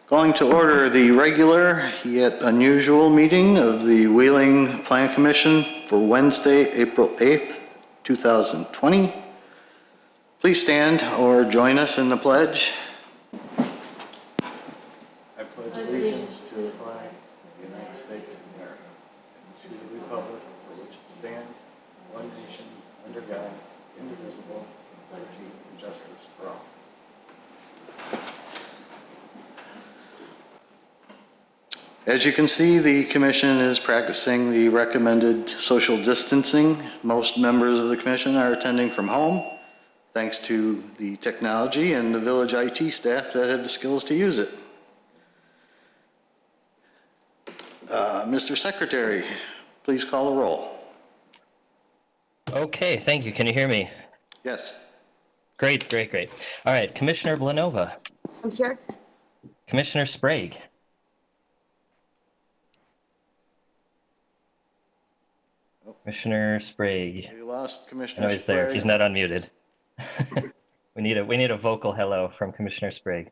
Calling to order the regular yet unusual meeting of the Wheeling Plan Commission for Wednesday, April 8th, 2020. Please stand or join us in the pledge. I pledge allegiance to the flag of the United States of America and to the republic for which it stands, one nation, under God, indivisible, with liberty and justice for all. As you can see, the commission is practicing the recommended social distancing. Most members of the commission are attending from home, thanks to the technology and the village IT staff that have the skills to use it. Mr. Secretary, please call the roll. Okay, thank you. Can you hear me? Yes. Great. All right, Commissioner Blanova. I'm here. Commissioner Sprague. Commissioner Sprague. We lost Commissioner No, he's Sprague. there. He's not unmuted. We need a vocal hello from Commissioner Sprague.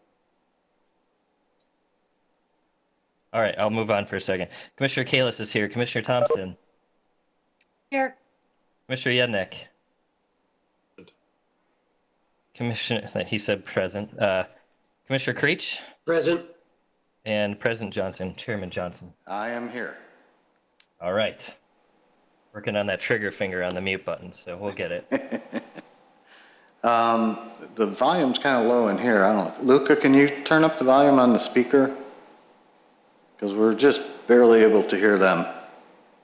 All right, I'll move on for a second. Commissioner Kalis is here. Commissioner Thompson. Here. Commissioner Yednick. Commissioner, he said present. Commissioner Creech. Present. And President Johnson, Chairman Johnson. I am here. All right. Working on that trigger finger on the mute button, so we'll get it. The volume's kind of low in here. I don't know. Luca, can you turn up the volume on the speaker? Because we're just barely able to hear them.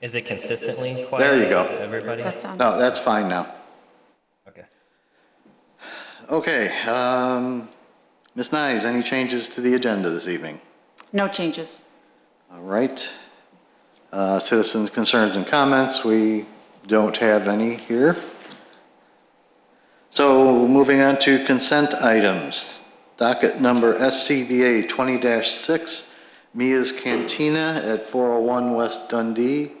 Is it consistently quiet? There you go. Everybody? No, that's fine now. Okay. Okay. Ms. Nyes, any changes to the agenda this evening? No changes. All right. Citizens' concerns and comments, we don't have any here. So moving on to consent items. Docket number SCBA 20-6, Mia's Cantina at 401 West Dundee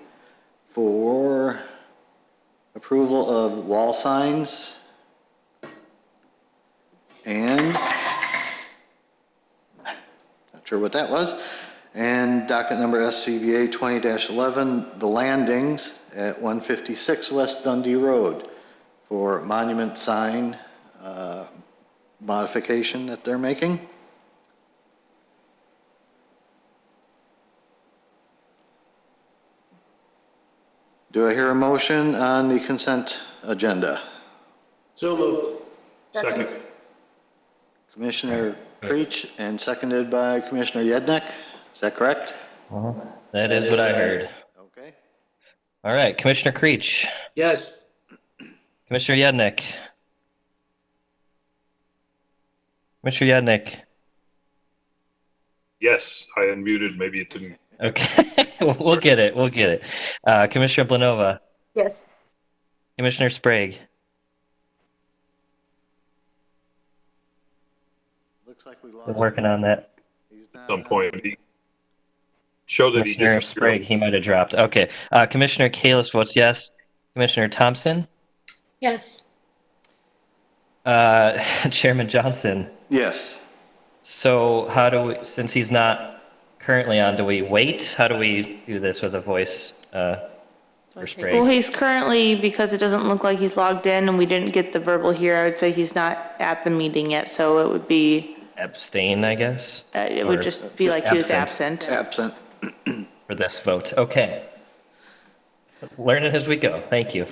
for approval of wall signs and not sure what that was. And docket number SCBA 20-11, The Landings at 156 West Dundee Road for monument sign modification that they're making. Do I hear a motion on the consent agenda? So moved. Second. Commissioner Creech and seconded by Commissioner Yednick. Is that correct? That is what I heard. Okay. All right, Commissioner Creech. Yes. Commissioner Yednick. Commissioner Yednick. Yes, I unmuted. Maybe it didn't. Okay, we'll get it. Commissioner Blanova. Yes. Commissioner Sprague. Looks like we We're lost working on that. At some point, he showed that he Commissioner disappeared. Sprague, he might have dropped. Okay, Commissioner Kalis votes yes. Commissioner Thompson. Yes. Chairman Johnson. Yes. So how do we, since he's not currently on, do we wait? How do we do this with a voice for Sprague? Well, he's currently, because it doesn't look like he's logged in and we didn't get the verbal here, I would say he's not at the meeting yet, so it would be, Abstain, I guess? it would Or just be like he was absent. Absent. for this vote. Okay. Learning as we go. Thank you.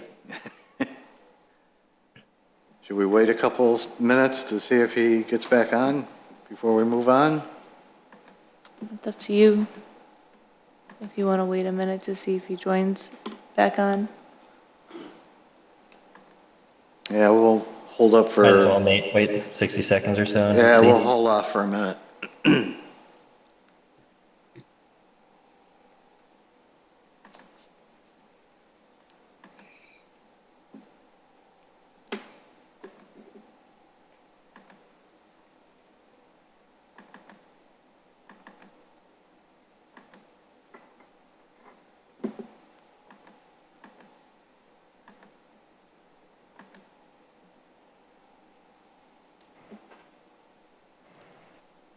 Should we wait a couple minutes to see if he gets back on before we move on? It's up to you. If you want to wait a minute to see if he joins back on. Yeah, we'll hold up for... Might as well wait 60 seconds or so. and Yeah, see. we'll hold off for a minute.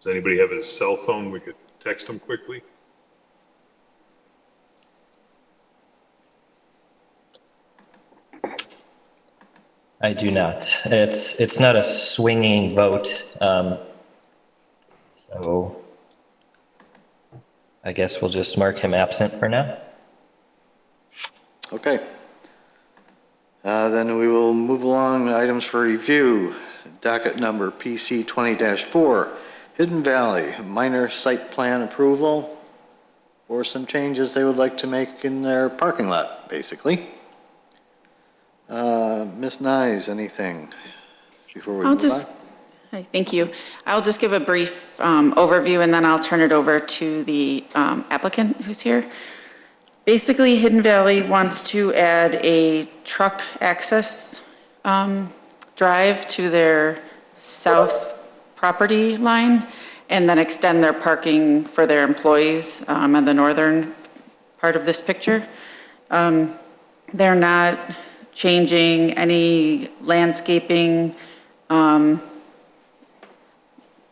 Does anybody have his cell phone? We could text him quickly. I do not. It's not a swinging vote. So I guess we'll just mark him absent for now. Okay. Then we will move along to items for review. Docket number PC 20-4, Hidden Valley, minor site plan approval for some changes they would like to make in their parking lot, basically. Ms. Nyes, anything before we move on? Hi, thank you. I'll just give a brief overview and then I'll turn it over to the applicant who's here. Basically, Hidden Valley wants to add a truck access drive to their south property line and then extend their parking for their employees on the northern part of this picture. They're not changing any landscaping.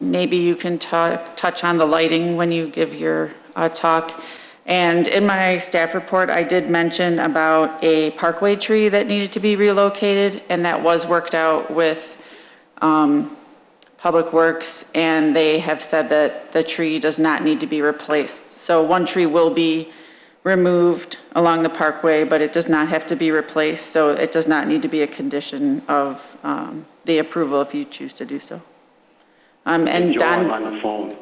Maybe you can touch on the lighting when you give your talk. And in my staff report, I did mention about a parkway tree that needed to be relocated, and that was worked out with Public Works, and they have said that the tree does not need to be replaced. So one tree will be removed along the parkway, but it does not have to be replaced, so it does not need to be a condition of the approval if you choose to do so. And Don, on the phone.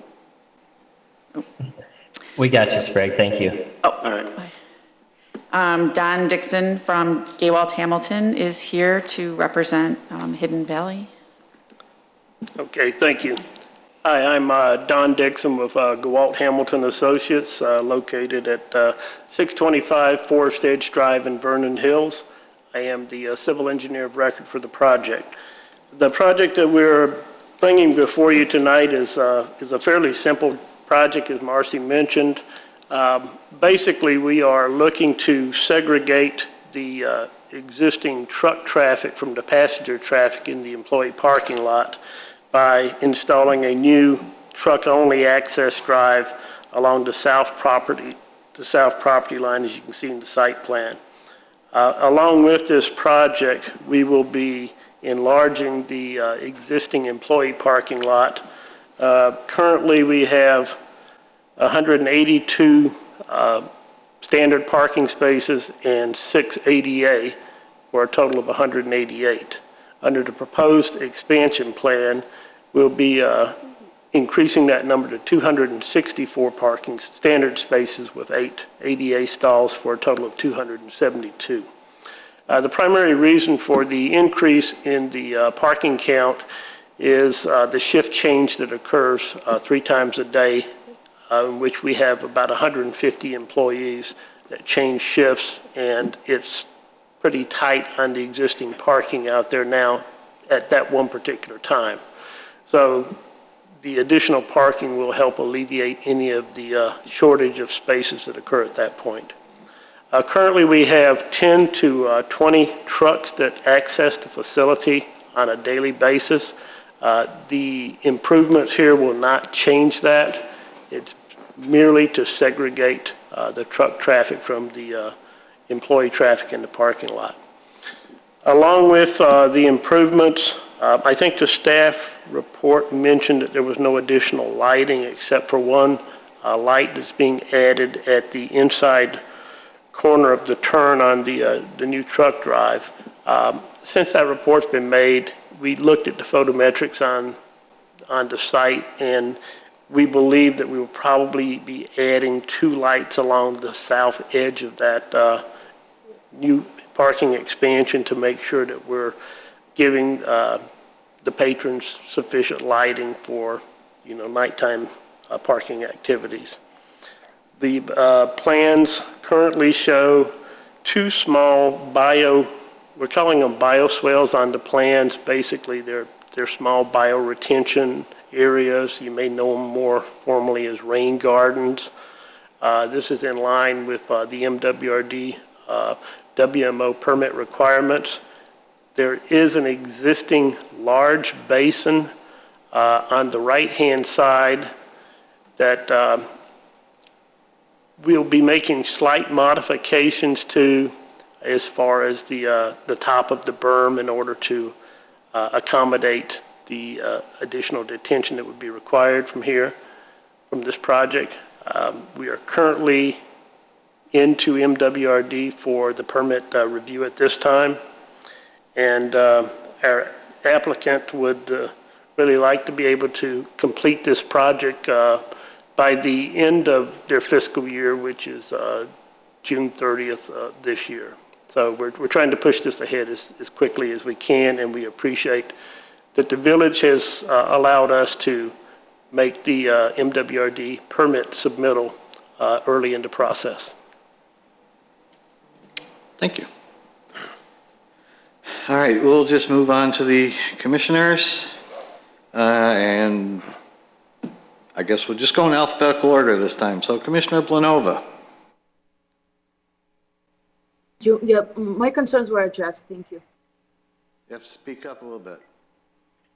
We got you, Sprague. Thank you. All right. Don Dixon from Gaywalt Hamilton is here to represent Hidden Valley. Okay, thank you. Hi, I'm Don Dixon with Gaywalt Hamilton Associates, located at 625 Forest Edge Drive in Vernon Hills. I am the civil engineer of record for the project. The project that we're bringing before you tonight is a fairly simple project, as Marcy mentioned. Basically, we are looking to segregate the existing truck traffic from the passenger traffic in the employee parking lot by installing a new truck-only access drive along the south property line, as you can see in the site plan. Along with this project, we will be enlarging the existing employee parking lot. Currently, we have 182 standard parking spaces and 6 ADA, for a total of 188. Under the proposed expansion plan, we'll be increasing that number to 264 parking standard spaces with 8 ADA stalls for a total of 272. The primary reason for the increase in the parking count is the shift change that occurs 3 times a day, in which we have about 150 employees that change shifts, and it's pretty tight on the existing parking out there now at that one particular time. So the additional parking will help alleviate any of the shortage of spaces that occur at that point. Currently, we have 10 to 20 trucks that access the facility on a daily basis. The improvements here will not change that. It's merely to segregate the truck traffic from the employee traffic in the parking lot. Along with the improvements, I think the staff report mentioned that there was no additional lighting except for one light that's being added at the inside corner of the turn on the new truck drive. Since that report's been made, we looked at the photometrics on the site, and we believe that we will probably be adding 2 lights along the south edge of that new parking expansion to make sure that we're giving the patrons sufficient lighting for, nighttime parking activities. The plans currently show 2 small we're calling them bioswales on the plans. Basically, they're small bioretention areas. You may know them more formally as rain gardens. This is in line with the MWRD WMO permit requirements. There is an existing large basin on the right-hand side that we'll be making slight modifications to as far as the top of the berm in order to accommodate the additional detention that would be required from this project. We are currently into MWRD for the permit review at this time. And our applicant would really like to be able to complete this project by the end of their fiscal year, which is June 30th this year. So we're trying to push this ahead as quickly as we can, and we appreciate that the village has allowed us to make the MWRD permit submittal early in the process. Thank you. All right, we'll just move on to the commissioners. And I guess we'll just go in alphabetical order this time. So Commissioner Blanova. Yeah, my concerns were addressed. Thank you. You have to speak up a little bit.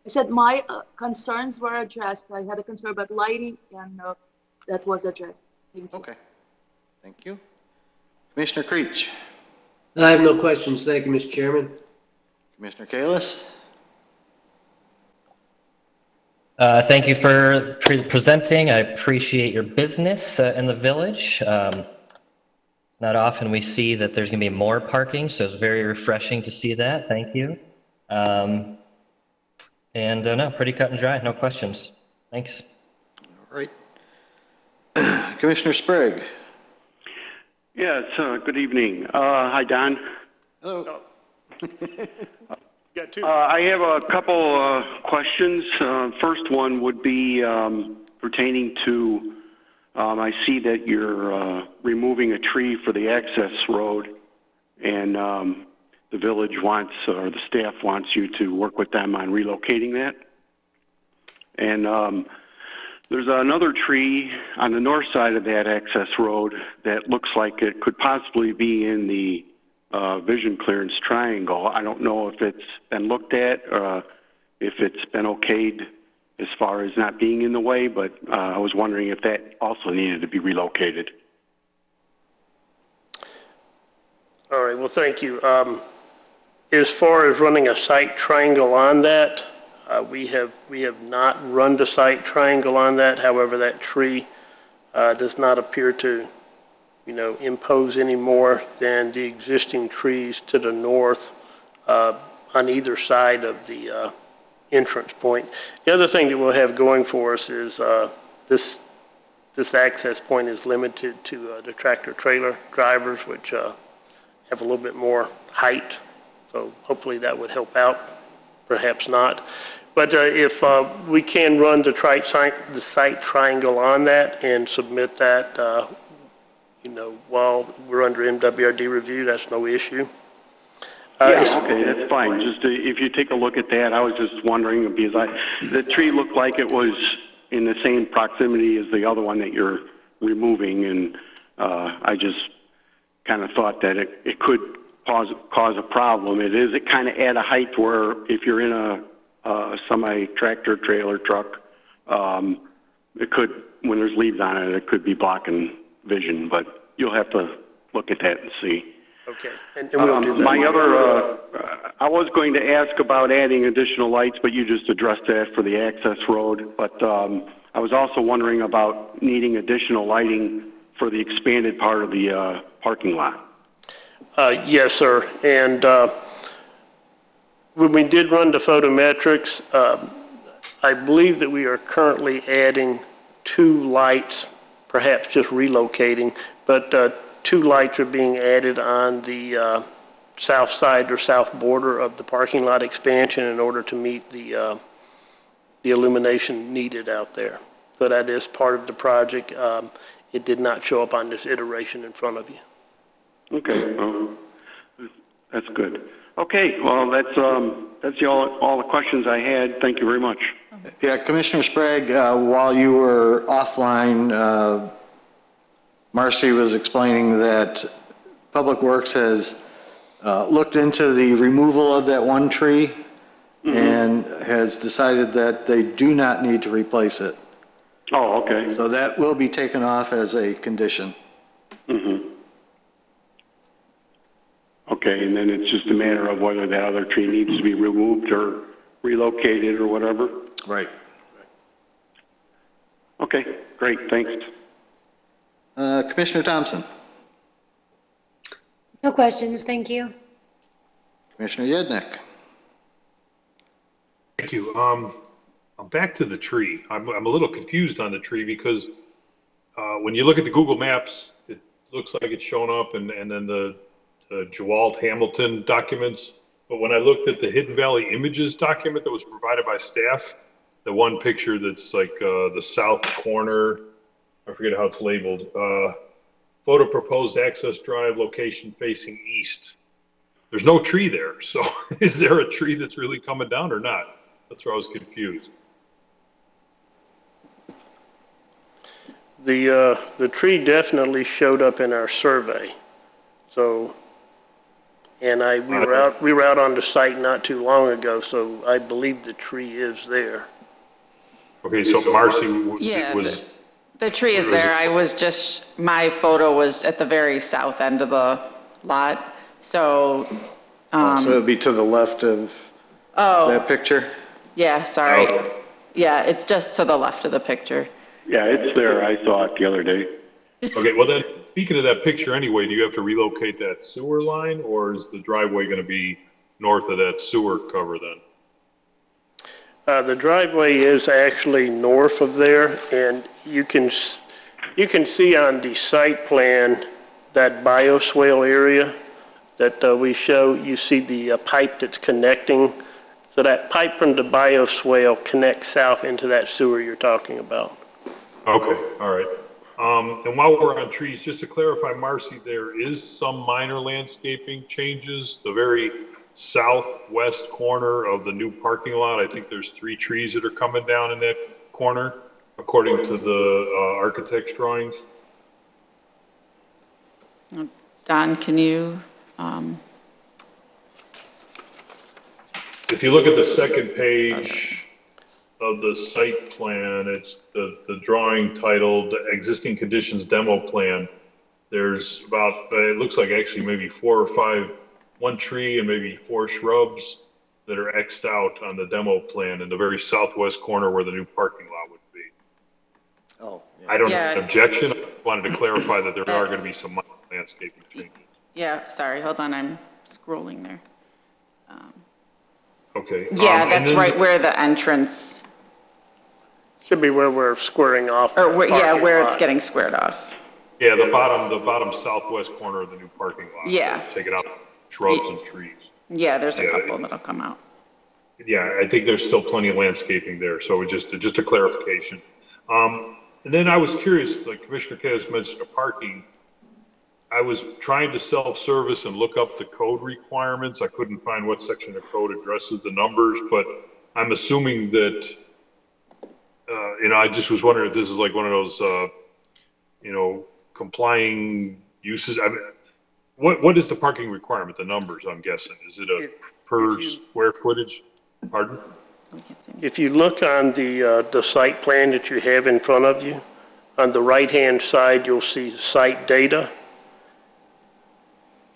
I said my concerns were addressed. I had a concern about lighting, and that was addressed. Thank you. Okay. Thank you. Commissioner Creech. I have no questions. Thank you, Mr. Chairman. Commissioner Kalis. Thank you for presenting. I appreciate your business in the village. Not often we see that there's going to be more parking, so it's very refreshing to see that. Thank you. No, pretty cut and dry. No questions. Thanks. All right. Commissioner Sprague. Yes, good evening. Hi, Don. Hello. Got two. I have a couple questions. First one would be pertaining to, I see that you're removing a tree for the access road, and the village wants, or the staff wants you to work with them on relocating that. And there's another tree on the north side of that access road that looks like it could possibly be in the vision clearance triangle. I don't know if it's been looked at or if it's been okayed as far as not being in the way, but I was wondering if that also needed to be relocated. All right, well, thank you. As far as running a site triangle on that, we have not run the site triangle on that. However, that tree does not appear to, impose any more than the existing trees to the north on either side of the entrance point. The other thing that we'll have going for us is this access point is limited to the tractor trailer drivers, which have a little bit more height. So hopefully that would help out, perhaps not. But if we can run the site triangle on that and submit that, while we're under MWRD review, that's no issue. Yeah, okay, that's fine. Just if you take a look at that, I was just wondering, because the tree looked like it was in the same proximity as the other one that you're removing, and I just kind of thought that it could cause a problem. It kind of at a height where if you're in a semi-tractor trailer truck, it could, when there's leaves on it, it could be blocking vision, but you'll have to look at that and see. Okay, and we'll do that. My other, I was going to ask about adding additional lights, but you just addressed that for the access road. But I was also wondering about needing additional lighting for the expanded part of the parking lot. Yes, sir. And when we did run the photometrics, I believe that we are currently adding 2 lights, perhaps just relocating, but 2 lights are being added on the south side or south border of the parking lot expansion in order to meet the illumination needed out there. So that is part of the project. It did not show up on this iteration in front of you. Okay, well, that's good. Okay, well, that's all the questions I had. Thank you very much. Yeah, Commissioner Sprague, while you were offline, Marcy was explaining that Public Works has looked into the removal of that one tree and has decided that they do not need to replace it. Oh, okay. So that will be taken off as a condition. Okay, and then it's just a matter of whether that other tree needs to be removed or relocated or whatever? Right. Okay, great, thanks. Commissioner Thompson. No questions, thank you. Commissioner Yednick. Thank you. I'm back to the tree. I'm a little confused on the tree because when you look at the Google Maps, it looks like it's shown up and then the Jewalt Hamilton documents. But when I looked at the Hidden Valley Images document that was provided by staff, the one picture that's like the south corner, I forget how it's labeled, photo proposed access drive location facing east. There's no tree there. So is there a tree that's really coming down or not? That's where I was confused. The tree definitely showed up in our survey. So, and we were out on the site not too long ago, so I believe the tree is there. Okay, so Marcy Yeah, was, the tree is there. I was just, my photo was at the very south end of the lot. So, So it'd be to the left of that picture? yeah, sorry. Oh. Yeah, it's just to the left of the picture. Yeah, it's there, I saw it the other day. okay, well then, speaking of that picture anyway, do you have to relocate that sewer line or is the driveway going to be north of that sewer cover then? The driveway is actually north of there, and you can see on the site plan that bioswale area that we show. You see the pipe that's connecting. So that pipe from the bioswale connects south into that sewer you're talking about. Okay, all right. And while we're on trees, just to clarify, Marcy, there is some minor landscaping changes. The very southwest corner of the new parking lot, I think there's 3 trees that are coming down in that corner, according to the architect's drawings. Don, can you, If you look at the second page of the site plan, it's the drawing titled Existing Conditions Demo Plan. There's about, it looks like actually maybe 4 or 5, 1 tree and maybe 4 shrubs that are X'd out on the demo plan in the very southwest corner where the new parking lot would be. Oh, yeah. I don't Yeah. have an objection. I wanted to clarify that there are going to be some minor landscaping changes. yeah, sorry, hold on, I'm scrolling there. Okay. Yeah, and that's then- right where the entrance, Should be where we're squaring off. or the where, yeah, parking where it's lot. getting squared off. Yeah, the bottom southwest corner of the new parking lot. Yeah. Taking out shrubs and trees. Yeah, there's a Yeah. couple that'll come out. Yeah, I think there's still plenty of landscaping there, so it's just a clarification. And then I was curious, like Commissioner Kayos mentioned the parking. I was trying to self-service and look up the code requirements. I couldn't find what section of code addresses the numbers, but I'm assuming that, I just was wondering if this is like one of those, complying uses. I mean, what is the parking requirement, the numbers, I'm guessing? Is it a per square footage? Pardon? If you look on the site plan that you have in front of you, on the right-hand side, you'll see site data.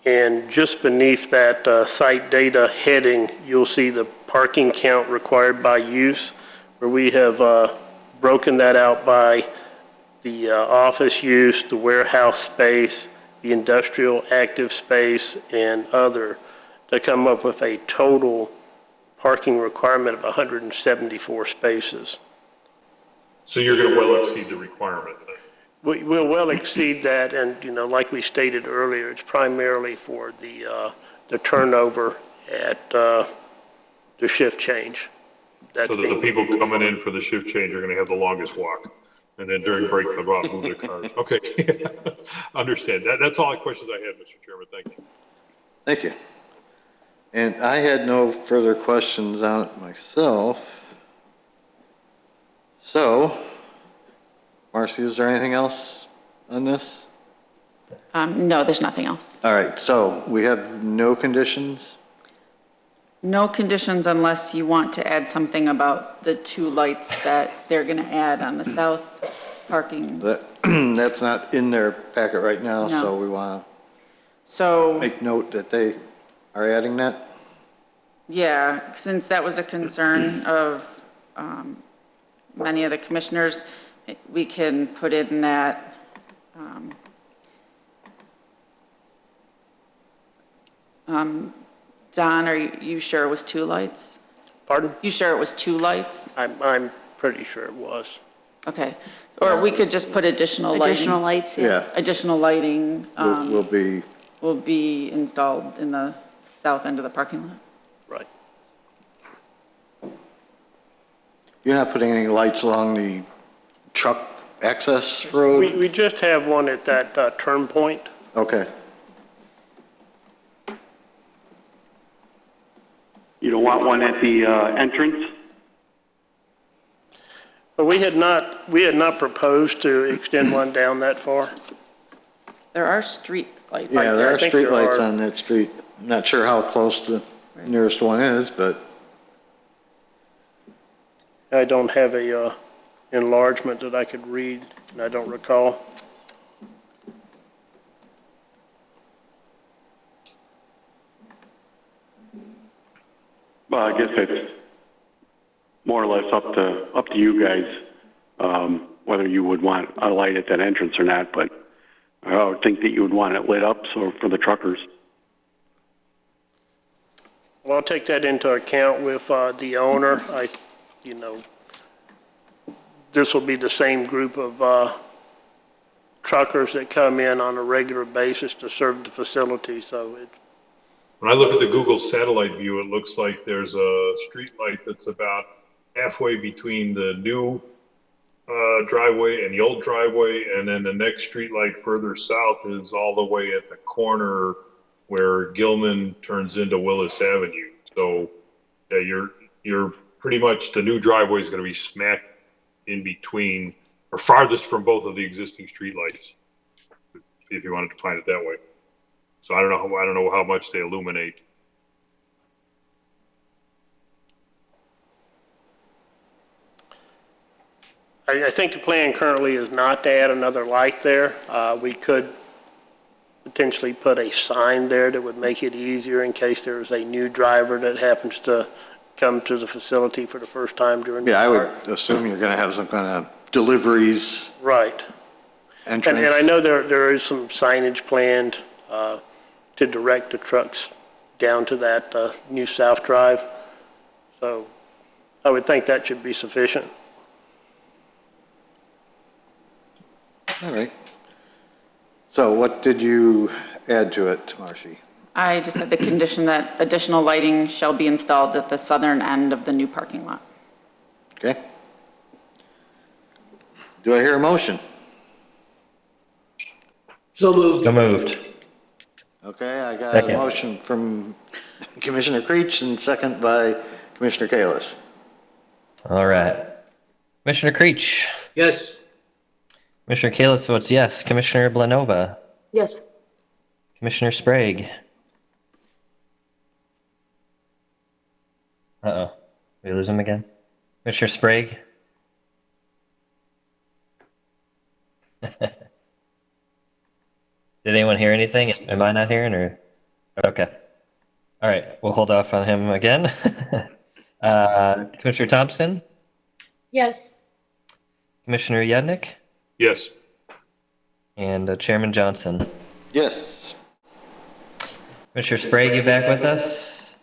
And just beneath that site data heading, you'll see the parking count required by use, where we have broken that out by the office use, the warehouse space, the industrial active space, and other, to come up with a total parking requirement of 174 spaces. So you're going to well exceed the requirement then? We'll well exceed that, and, like we stated earlier, it's primarily for the turnover at the shift change. That's So that the people coming in for the shift change are going to have the longest walk, and then during break, they'll go out and move their cars. Okay, understand. That's all the questions I had, Mr. Chairman. Thank you. Thank you. And I had no further questions on it myself. So, Marcy, is there anything else on this? No, there's nothing else. All right, so we have no conditions? No conditions unless you want to add something about the 2 lights that they're going to add on the south parking. That's not in their packet right now, No. so we want So, to make note that they are adding that. yeah, since that was a concern of many of the commissioners, we can put in that Don, are you sure it was 2 lights? Pardon? You sure it was 2 lights? I'm pretty sure it was. Okay. Or we could just put additional lighting. Additional lights, yeah. Yeah, Additional lighting will be, will be installed in the south end of the parking lot. Right. you're not putting any lights along the truck access road? We just have one at that turn point. Okay. You don't want one at the entrance? But we had not proposed to extend one down that far. There are street lights. Yeah, there I are think street there lights are. on that street. Not sure how close the nearest one is, but I don't have a enlargement that I could read, and I don't recall. Well, I guess it's more or less up to you guys, whether you would want a light at that entrance or not, but I would think that you would want it lit up so for the truckers. Well, I'll take that into account with the owner. This will be the same group of truckers that come in on a regular basis to serve the facility, so it's When I look at the Google satellite view, it looks like there's a street light that's about halfway between the new driveway and the old driveway, and then the next street light further south is all the way at the corner where Gilman turns into Willis Avenue. So yeah, you're pretty much, the new driveway is going to be smack in between or farthest from both of the existing street lights, if you wanted to find it that way. So I don't know how much they illuminate. I think the plan currently is not to add another light there. We could potentially put a sign there that would make it easier in case there is a new driver that happens to come to the facility for the first time during the yeah, I would park. assume you're going to have some kind of deliveries Right. entrance. And I know there is some signage planned to direct the trucks down to that new South Drive. So I would think that should be sufficient. All right. So what did you add to it, Marcy? I just had the condition that additional lighting shall be installed at the southern end of the new parking lot. Okay. Do I hear a motion? So moved. So moved. Okay, I got a Second. motion from Commissioner Creech and second by Commissioner Kalis. All right. Commissioner Creech. Yes. Commissioner Kalis votes yes. Commissioner Blanova. Yes. Commissioner Sprague. Uh-oh. We lose him again? Commissioner Sprague? Did anyone hear anything? Am I not hearing or? Okay. All right, we'll hold off on him again. Commissioner Thompson? Yes. Commissioner Yednick? Yes. And Chairman Johnson. Yes. Commissioner Sprague, you back with us?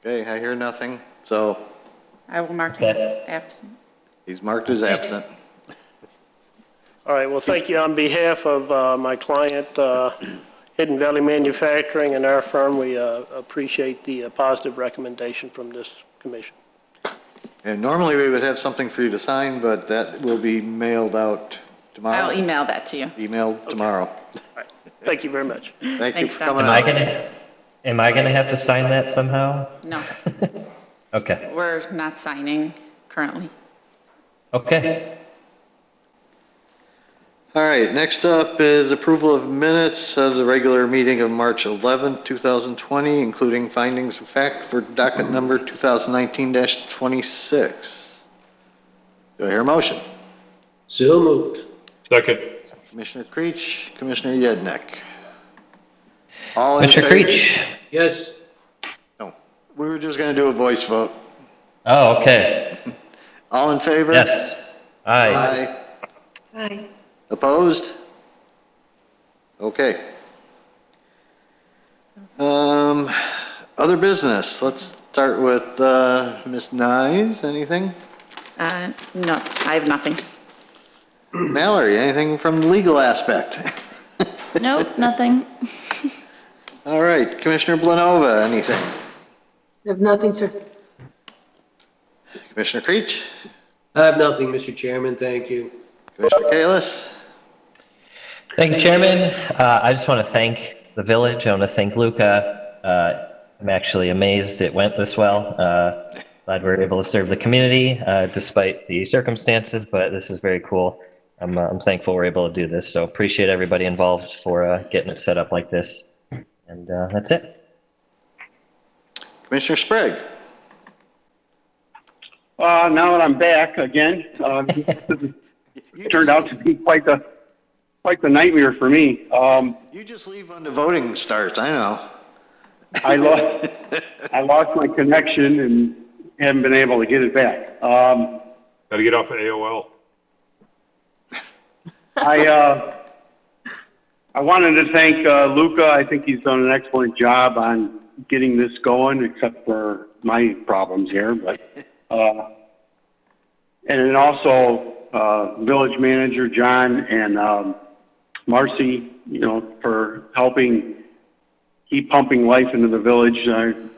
Okay, I hear nothing, so I will mark him as Okay. absent. he's marked as absent. All right, well, thank you. On behalf of my client, Hidden Valley Manufacturing, and our firm, we appreciate the positive recommendation from this commission. And normally we would have something for you to sign, but that will be mailed out tomorrow. I'll email that to you. Emailed tomorrow. All right, thank you very much. Thank you Thanks, for Don. coming out. Am I gonna have to sign that somehow? No, Okay. we're not signing currently. Okay. All right, next up is approval of minutes of the regular meeting of March 11th, 2020, including findings of fact for docket number 2019-26. Do I hear a motion? So moved. Second. Commissioner Creech, Commissioner Yednek. All in Commissioner favor? Creech? Yes. No, we were just going to do a voice vote. Oh, okay. All in favor? Yes. Aye. Aye. Opposed? Okay. Other business, let's start with Ms. Nyes, anything? No, I have nothing. Mallory, anything from the legal aspect? Nope, nothing. All right, Commissioner Blanova, anything? I have nothing, sir. Commissioner Creech? I have nothing, Mr. Chairman. Thank you. Commissioner Kalis? Thank you, Chairman. I just want to thank the village. I want to thank Luca. I'm actually amazed it went this well. Glad we were able to serve the community despite the circumstances, but this is very cool. I'm thankful we're able to do this, so appreciate everybody involved for getting it set up like this. And that's it. Commissioner Sprague? Now that I'm back again, it turned out to be quite the nightmare for me. You just leave when the voting starts, I know. I lost my connection and haven't been able to get it back. Got to get off of AOL. I wanted to thank Luca. I think he's done an excellent job on getting this going, except for my problems here. But and then also village manager John and Marcy, for helping keep pumping life into the village.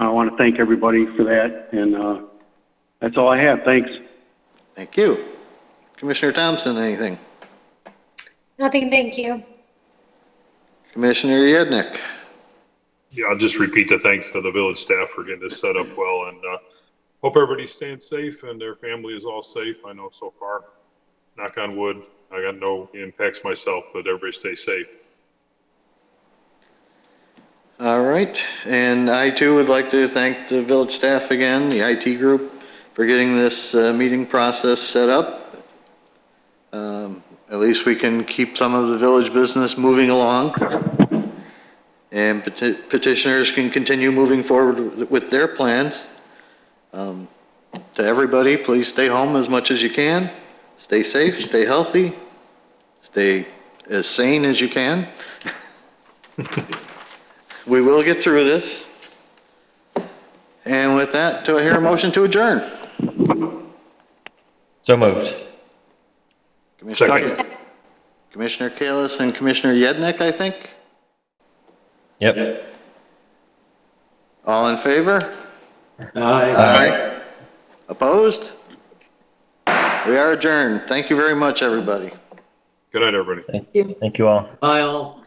I want to thank everybody for that, and that's all I have. Thanks. Thank you. Commissioner Thompson, anything? Nothing, thank you. Commissioner Yednek? Yeah, I'll just repeat the thanks to the village staff for getting this set up well, and hope everybody's staying safe and their family is all safe. I know so far, knock on wood, I got no impacts myself, but everybody stay safe. All right, and I too would like to thank the village staff again, the IT group, for getting this meeting process set up. At least we can keep some of the village business moving along, and petitioners can continue moving forward with their plans. To everybody, please stay home as much as you can. Stay safe, stay healthy, stay as sane as you can. We will get through this. And with that, do I hear a motion to adjourn? So moved. Commissioner Kalis and Commissioner Yednek, I think? Yep. All in favor? Aye. Opposed? We are adjourned. Thank you very much, everybody. Good night, everybody. Thank you all. Bye all.